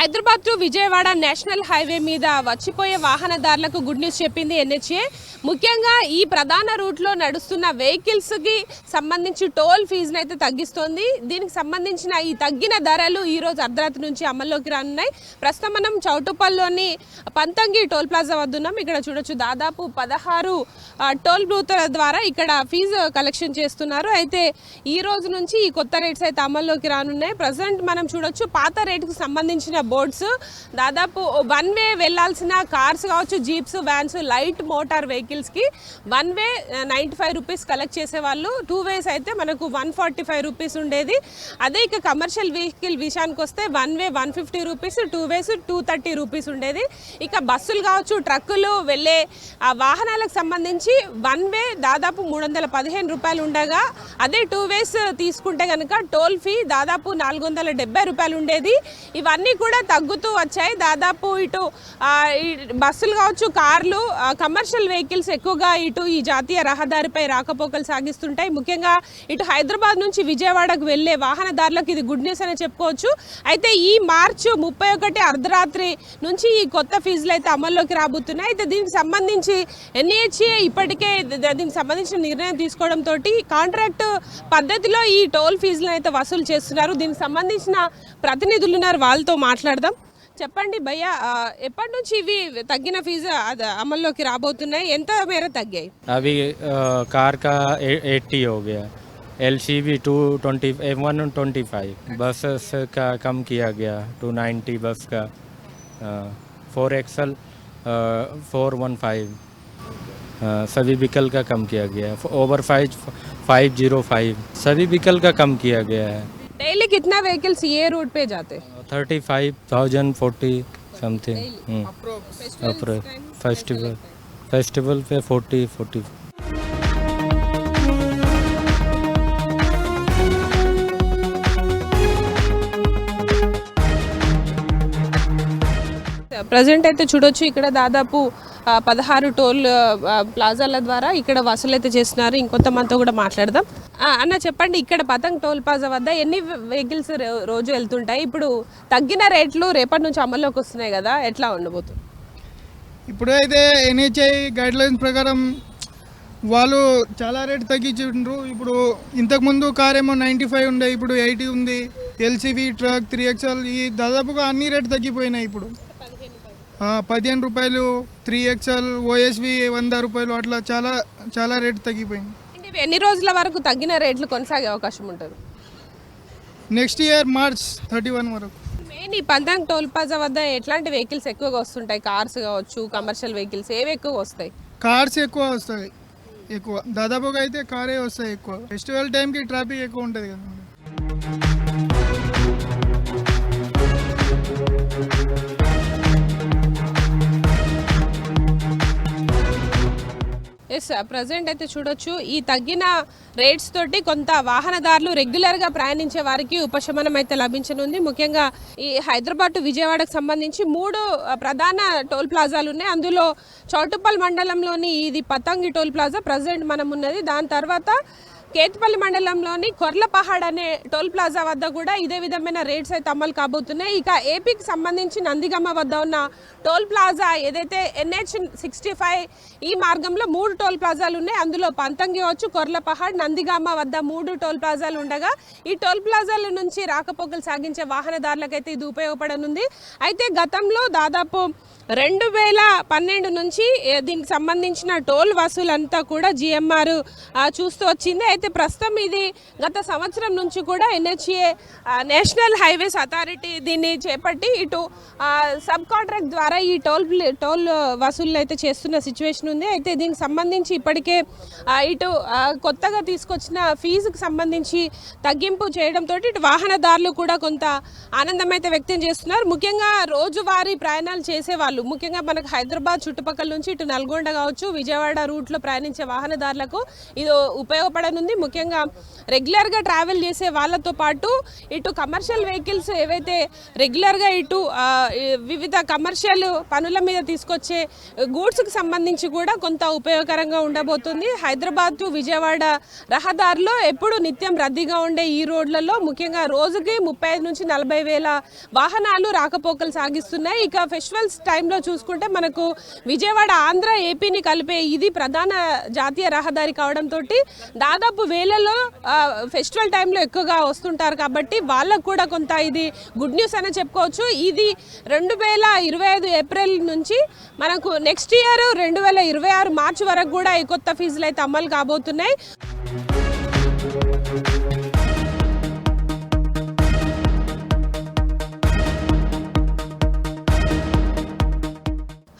Hyderabad to Vijayawada national highway మీద వచ్చిపోయే వాహనదారులకు గుడ్ న్యూస్ చెప్పింది ఎన్హెచ్ఏ. ముఖ్యంగా ఈ ప్రధాన రూట్లో నడుస్తున్న వెహికల్స్కి సంబంధించి టోల్ ఫీజును అయితే తగ్గిస్తోంది. దీనికి సంబంధించిన ఈ తగ్గిన ధరలు ఈరోజు అర్ధరాత్రి నుంచి అమల్లోకి రానున్నాయి. ప్రస్తుతం మనం చౌటుప్పల్లోని పంతంగి టోల్ ప్లాజా వద్ద ఉన్నాం. ఇక్కడ చూడొచ్చు దాదాపు 16 టోల్ బూత్ల ద్వారా ఇక్కడ ఫీజు కలెక్షన్ చేస్తున్నారు. అయితే ఈ రోజు నుంచి ఈ కొత్త రేట్స్ అయితే అమల్లోకి రానున్నాయి. ప్రజెంట్ మనం చూడొచ్చు పాత రేటుకు సంబంధించిన బోర్డ్స్ దాదాపు వన్ వే వెళ్లాల్సిన కార్స్ కావచ్చు, jeeps, vans, light motor vehicles కి వన్ వే 95 రూపీస్ కలెక్ట్ చేసేవాళ్ళు. 2 వేస్ అయితే మనకు 145 రూపీస్ ఉండేది. అదే ఇక కమర్షియల్ వెహికల్ విషయానికి వస్తే వన్ వే 150 రూపీస్, 2 వేస్ 230 రూపీస్ ఉండేది. ఇక బస్సులు కావచ్చు, ట్రక్కులు వెళ్ళే ఆ వాహనాలకు సంబంధించి వన్ వే దాదాపు 315 రూపాయలు ఉండగా, అదే 2 వేస్ తీసుకుంటే కనుక టోల్ ఫీ దాదాపు 470 రూపాయలు ఉండేది. ఇవన్నీ కూడా తగ్గుతూ వచ్చాయి. దాదాపు ఇటు బస్సులు కావచ్చు, కార్లు, కమర్షియల్ వెహికల్స్ ఎక్కువగా ఇటు ఈ జాతీయ రహదారిపై రాకపోకలు సాగిస్తుంటాయి. ముఖ్యంగా ఇటు హైదరాబాద్ నుంచి విజయవాడకు వెళ్లే వాహనదారులకు ఇది గుడ్ న్యూస్ అనే చెప్పుకోవచ్చు. అయితే ఈ మార్చి 31 అర్ధరాత్రి నుంచి ఈ కొత్త ఫీజులు అయితే అమల్లోకి రాబోతున్నాయి. అయితే దీనికి సంబంధించి ఎన్హెచ్ఏ ఇప్పటికే దీనికి సంబంధించిన నిర్ణయం తీసుకోవడంతో కాంట్రాక్ట్ పద్ధతిలో ఈ టోల్ ఫీజులను అయితే వసూలు చేస్తున్నారు. దీనికి సంబంధించిన ప్రతినిధులు ఉన్నారు, వాళ్ళతో మాట్లాడదాం. చెప్పండి భయ్యా, ఎప్పటి నుంచి ఇవి తగ్గిన ఫీజు అమల్లోకి రాబోతున్నాయి? ఎంత మేర తగ్గాయి? अभी कार का 80 हो गया, LCV 220 125, बस का कम किया गया 290, बस का 4XL 415, सभी व्हीकल का कम किया गया है. ओवर 505 सभी व्हीकल का कम किया गया है. डेली कितना व्हीकल्स ये रूट पे जाते? 35,000 40 समथिंग. फेस्टिवल पे 40. ప్రజెంట్ అయితే చూడొచ్చు ఇక్కడ దాదాపు 16 టోల్ ప్లాజాల ద్వారా ఇక్కడ వసూలు అయితే చేస్తున్నారు. ఇంకొంతమందితో కూడా మాట్లాడదాం. అన్న చెప్పండి, ఇక్కడ పతంగ్ టోల్ ప్లాజా వద్ద ఎన్ని వెహికల్స్ రోజు వెళ్తుంటాయి? ఇప్పుడు తగ్గిన రేట్లు రేపటి నుంచి అమల్లోకి వస్తున్నాయి కదా, ఎట్లా ఉండబోతుంది? ఇప్పుడు అయితే ఎన్హెచ్ఐ గైడ్లైన్స్ ప్రకారం వాళ్ళు చాలా రేట్ తగ్గించుండ్రు. ఇప్పుడు ఇంతకుముందు కార్ ఏమో 95 ఉండే, ఇప్పుడు 80 ఉంది. ఎల్సీవీ, ట్రక్, 3XL ఈ దాదాపుగా అన్ని రేట్ తగ్గిపోయినాయి. ఇప్పుడు 15 రూపాయలు, 3XL, ఓఎస్వి 100 రూపాయలు, అట్లా చాలా చాలా రేట్ తగ్గిపోయింది. ఎన్ని రోజుల వరకు తగ్గిన రేట్లు కొనసాగే అవకాశం ఉంటుంది? నెక్స్ట్ ఇయర్ March 31 వరకు. మెయిన్ ఈ పంతంగ్ టోల్ ప్లాజా వద్ద ఎట్లాంటి వెహికల్స్ ఎక్కువగా వస్తుంటాయి? కార్స్ కావచ్చు, కమర్షియల్ వెహికల్స్ ఏవి ఎక్కువగా వస్తాయి? కార్స్ ఎక్కువ వస్తాయి. దాదాపుగా అయితే కారే వస్తాయి ఎక్కువ. ఫెస్టివల్ టైంకి ట్రాఫిక్ ఎక్కువ ఉంటుంది కదా. ఎస్, ప్రజెంట్ అయితే చూడొచ్చు ఈ తగ్గిన రేట్స్ తోటి కొంత వాహనదారులు రెగ్యులర్గా ప్రయాణించే వారికి ఉపశమనం అయితే లభించనుంది. ముఖ్యంగా ఈ హైదరాబాద్ టు విజయవాడకు సంబంధించి 3 ప్రధాన టోల్ ప్లాజాలు ఉన్నాయి. అందులో చౌటుప్పల్ మండలంలోని ఇది పతంగి టోల్ ప్లాజా ప్రజెంట్ మనం ఉన్నది. దాని తర్వాత కేత్పల్లి మండలంలోని కొర్లపహాడ్ అనే టోల్ ప్లాజా వద్ద కూడా ఇదే విధమైన రేట్స్ అయితే అమలు కాబోతున్నాయి. ఇక ఏపీకి సంబంధించి నందిగామ వద్ద ఉన్న టోల్ ప్లాజా ఏదైతే NH65 ఈ మార్గంలో 3 టోల్ ప్లాజాలు ఉన్నాయి. అందులో పంతంగి వచ్చు, కొర్లపహాడ్, నందిగామ వద్ద 3 టోల్ ప్లాజాలు ఉండగా ఈ టోల్ ప్లాజాల నుంచి రాకపోకలు సాగించే వాహనదారులకైతే ఇది ఉపయోగపడనుంది. అయితే గతంలో దాదాపు 2012 నుంచి దీనికి సంబంధించిన టోల్ వసూలంతా కూడా GMR చూస్తూ వచ్చింది. అయితే ప్రస్తుతం ఇది గత సంవత్సరం నుంచి కూడా NHA నేషనల్ హైవేస్ అథారిటీ దీన్ని చేపట్టి ఇటు సబ్ కాంట్రాక్ట్ ద్వారా ఈ టోల్ వసూళ్ళు అయితే చేస్తున్న సిచ్యువేషన్ ఉంది. అయితే దీనికి సంబంధించి ఇప్పటికే ఇటు కొత్తగా తీసుకొచ్చిన ఫీజుకు సంబంధించి తగ్గింపు చేయడంతో ఇటు వాహనదారులు కూడా కొంత ఆనందం అయితే వ్యక్తం చేస్తున్నారు. ముఖ్యంగా రోజువారీ ప్రయాణాలు చేసేవాళ్ళు, ముఖ్యంగా మనకు హైదరాబాద్ చుట్టుపక్కల నుంచి ఇటు నల్గొండ కావచ్చు, విజయవాడ రూట్లో ప్రయాణించే వాహనదారులకు ఇది ఉపయోగపడనుంది. ముఖ్యంగా రెగ్యులర్గా ట్రావెల్ చేసే వాళ్ళతో పాటు ఇటు కమర్షియల్ వెహికల్స్ ఏవైతే రెగ్యులర్గా ఇటు వివిధ కమర్షియల్ పనుల మీద తీసుకొచ్చే గూడ్స్కి సంబంధించి కూడా కొంత ఉపయోగకరంగా ఉండబోతుంది. హైదరాబాద్ టు విజయవాడ రహదారిలో ఎప్పుడు నిత్యం రద్దీగా ఉండే ఈ రోడ్లలో ముఖ్యంగా రోజుకి 35 నుంచి 40 వేల వాహనాలు రాకపోకలు సాగిస్తున్నాయి. ఇక ఫెస్టివల్స్ టైంలో చూసుకుంటే మనకు విజయవాడ ఆంధ్ర ఏపీని కలిపే ఇది ప్రధాన జాతీయ రహదారి కావడంతో దాదాపు వేలలో ఫెస్టివల్ టైంలో ఎక్కువగా వస్తుంటారు కాబట్టి వాళ్ళకు కూడా కొంత ఇది గుడ్ న్యూస్ అని చెప్పుకోవచ్చు. ఇది 2025 ఏప్రిల్ నుంచి మనకు నెక్స్ట్ ఇయర్ 2026 మార్చి వరకు కూడా ఈ కొత్త ఫీజులు అయితే అమలు కాబోతున్నాయి.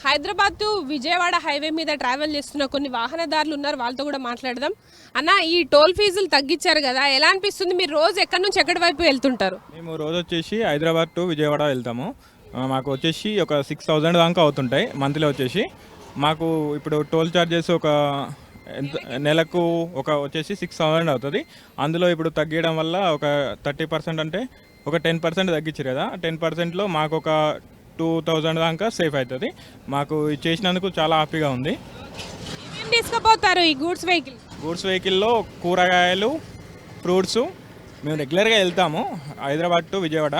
హైదరాబాద్ టు విజయవాడ హైవే మీద ట్రావెల్ చేస్తున్న కొన్ని వాహనదారులు ఉన్నారు, వాళ్ళతో కూడా మాట్లాడదాం. అన్న, ఈ టోల్ ఫీజులు తగ్గించారు కదా, ఎలా అనిపిస్తుంది? మీరు రోజు ఎక్కడి నుంచి ఎక్కడి వైపు వెళ్తుంటారు? మేము రోజు వచ్చేసి హైదరాబాద్ టు విజయవాడ వెళ్తాము. మాకు వచ్చేసి ఒక 6,000 దాకా అవుతుంటాయి మంత్లీ. వచ్చేసి మాకు ఇప్పుడు టోల్ ఛార్జెస్ ఒక నెలకు వచ్చేసి 6,000 అవుతుంది. అందులో ఇప్పుడు తగ్గడం వల్ల ఒక 30% అంటే ఒక 10% తగ్గించారు కదా. 10%లో మాకు ఒక 2,000 దాకా సేఫ్ అవుతుంది. మాకు చేసినందుకు చాలా హ్యాపీగా ఉంది. ఏం తీసుకుపోతారు ఈ గూడ్స్ వెహికల్లో కూరగాయలు, ఫ్రూట్స్. మేము రెగ్యులర్గా వెళ్తాము హైదరాబాద్ టు విజయవాడ.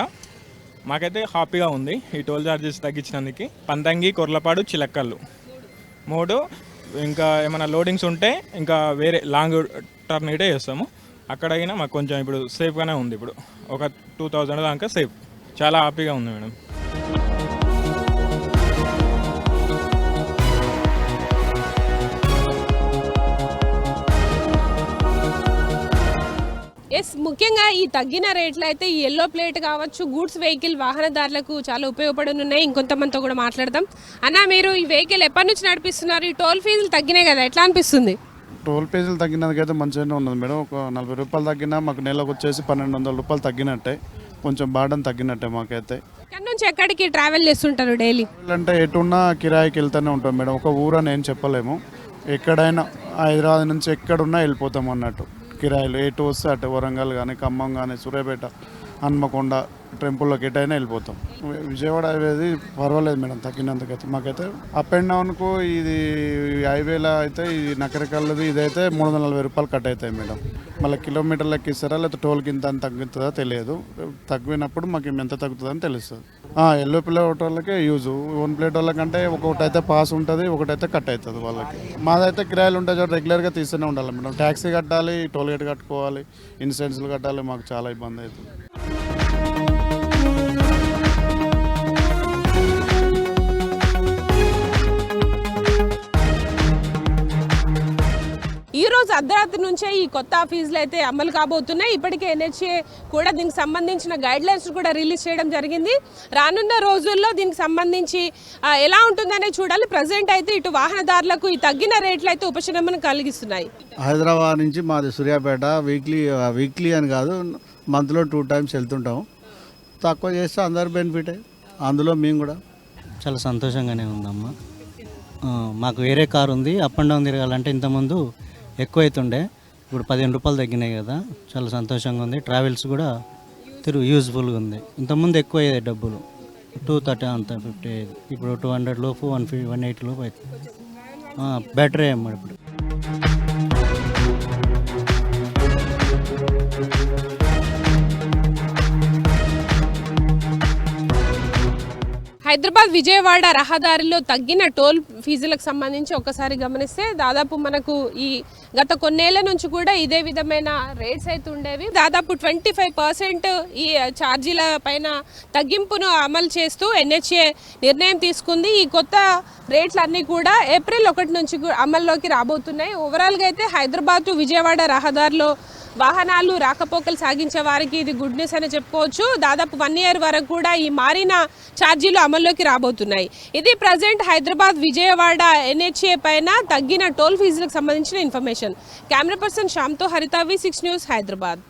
మాకైతే హ్యాపీగా ఉంది ఈ టోల్ ఛార్జెస్ తగ్గించినందుకు. పంతంగి, కొర్లపాడు, చిలక్కల్లు 3. ఇంకా ఏమైనా లోడింగ్స్ ఉంటే ఇంకా వేరే లాంగ్ టర్న్ ఇటే చేస్తాము. అక్కడ అయినా మాకు కొంచెం ఇప్పుడు సేఫ్గానే ఉంది. ఇప్పుడు ఒక 2,000 దాకా సేఫ్. చాలా హ్యాపీగా ఉంది మేడం. ఎస్, ముఖ్యంగా ఈ తగ్గిన రేట్లు అయితే ఈ ఎల్లో ప్లేట్ కావచ్చు, గూడ్స్ వెహికల్ వాహనదారులకు చాలా ఉపయోగపడనున్నాయి. ఇంకొంతమందితో కూడా మాట్లాడదాం. అన్న, మీరు ఈ వెహికల్ ఎప్పటి నుంచి నడిపిస్తున్నారు? ఈ టోల్ ఫీజులు తగ్గినాయి కదా, ఎట్లా అనిపిస్తుంది? టోల్ ఫీజులు తగ్గినందుకైతే మంచిగానే ఉన్నది మేడం. ఒక 40 రూపాయలు తగ్గినా మాకు నెలకు వచ్చేసి 1,200 రూపాయలు తగ్గినట్టే. కొంచెం బాడని తగ్గినట్టే మాకైతే. ఇక్కడ నుంచి ఎక్కడికి ట్రావెల్ చేస్తుంటారు డైలీ? అంటే ఎటున్నా కిరాయికి వెళ్తూనే ఉంటాం మేడం. ఒక ఊరని ఏం చెప్పలేము. ఎక్కడైనా హైదరాబాద్ నుంచి ఎక్కడున్నా వెళ్ళిపోతాం అన్నట్టు. కిరాయిలు ఎటు వస్తే అటు, వరంగల్ కానీ, ఖమ్మం కానీ, సూర్యాపేట, హన్మకొండ టెంపుల్లోకి ఎటైనా వెళ్ళిపోతాం. విజయవాడ హైవేది పర్వాలేదు మేడం తగ్గినందుకైతే. మాకైతే అప్ అండ్ డౌన్కు ఇది హైవేలో అయితే ఈ నకరికల్లది ఇదైతే 340 రూపాయలు కట్ అవుతాయి మేడం. మళ్ళీ కిలోమీటర్లకి ఇస్తారా లేకపోతే టోల్కి ఇంత తగ్గుతుందా తెలియదు. తగ్గినప్పుడు మాకు ఎంత తగ్గుతుందని తెలుస్తుంది. ఎల్లో ప్లేట్ వాళ్ళకే యూజ్, ఓన్ ప్లేట్ వాళ్ళకంటే ఒకటైతే పాస్ ఉంటుంది, ఒకటైతే కట్ అవుతుంది వాళ్ళకి. మాదైతే కిరాయిలు ఉంటాయి చూడ, రెగ్యులర్గా తీస్తూనే ఉండాలి మేడం. ట్యాక్సీ కట్టాలి, టోల్ గేట్ కట్టుకోవాలి, ఇన్సూరెన్స్లు కట్టాలి. మాకు చాలా ఇబ్బంది అవుతుంది. ఈ రోజు అర్ధరాత్రి నుంచే ఈ కొత్త ఫీజులు అయితే అమలు కాబోతున్నాయి. ఇప్పటికే ఎన్హెచ్ఏ కూడా దీనికి సంబంధించిన గైడ్లైన్స్ కూడా రిలీజ్ చేయడం జరిగింది. రానున్న రోజుల్లో దీనికి సంబంధించి ఎలా ఉంటుందనే చూడాలి. ప్రజెంట్ అయితే ఇటు వాహనదారులకు ఈ తగ్గిన రేట్లు అయితే ఉపశమనం కలిగిస్తున్నాయి. హైదరాబాద్ నుంచి మాది సూర్యాపేట. వీక్లీ అని కాదు, మంత్లో 2 టైమ్స్ వెళ్తుంటాం. తక్కువ చేస్తే అందరు బెనిఫిటే, అందులో మేము కూడా. చాలా సంతోషంగానే ఉందమ్మా. మాకు వేరే కారు ఉంది, అప్ అండ్ డౌన్ తిరగాలంటే ఇంతకుముందు ఎక్కువ అవుతుండే, ఇప్పుడు 15 రూపాయలు తగ్గినాయి కదా, చాలా సంతోషంగా ఉంది. ట్రావెల్స్ కూడా యూజ్ఫుల్గా ఉంది. ఇంతకుముందు ఎక్కువ అయ్యేది డబ్బులు, 230 అంత 50 అయ్యేది. ఇప్పుడు 200 లోపు, 180 లోపు అవుతుంది. బెటరే అమ్మా ఇప్పుడు. హైదరాబాద్ విజయవాడ రహదారిలో తగ్గిన టోల్ ఫీజులకు సంబంధించి ఒకసారి గమనిస్తే దాదాపు మనకు ఈ గత కొన్నేళ్ల నుంచి కూడా ఇదే విధమైన రేట్స్ అయితే ఉండేవి. దాదాపు 25% ఈ ఛార్జీల పైన తగ్గింపును అమలు చేస్తూ ఎన్హెచ్ఏ నిర్ణయం తీసుకుంది. ఈ కొత్త రేట్లన్నీ కూడా ఏప్రిల్ 1 నుంచి అమల్లోకి రాబోతున్నాయి. ఓవరాల్గా అయితే హైదరాబాద్ టు విజయవాడ రహదారిలో వాహనాలు రాకపోకలు సాగించే వారికి ఇది గుడ్ న్యూస్ అని చెప్పుకోవచ్చు. దాదాపు 1 ఇయర్ వరకు కూడా ఈ మారిన ఛార్జీలు అమల్లోకి రాబోతున్నాయి. ఇది ప్రజెంట్ హైదరాబాద్ విజయవాడ ఎన్హెచ్ఏ పైన తగ్గిన టోల్ ఫీజులకు సంబంధించిన ఇన్ఫర్మేషన్. కెమెరా పర్సన్ శ్యామ్తో హరిత, V6 న్యూస్, హైదరాబాద్.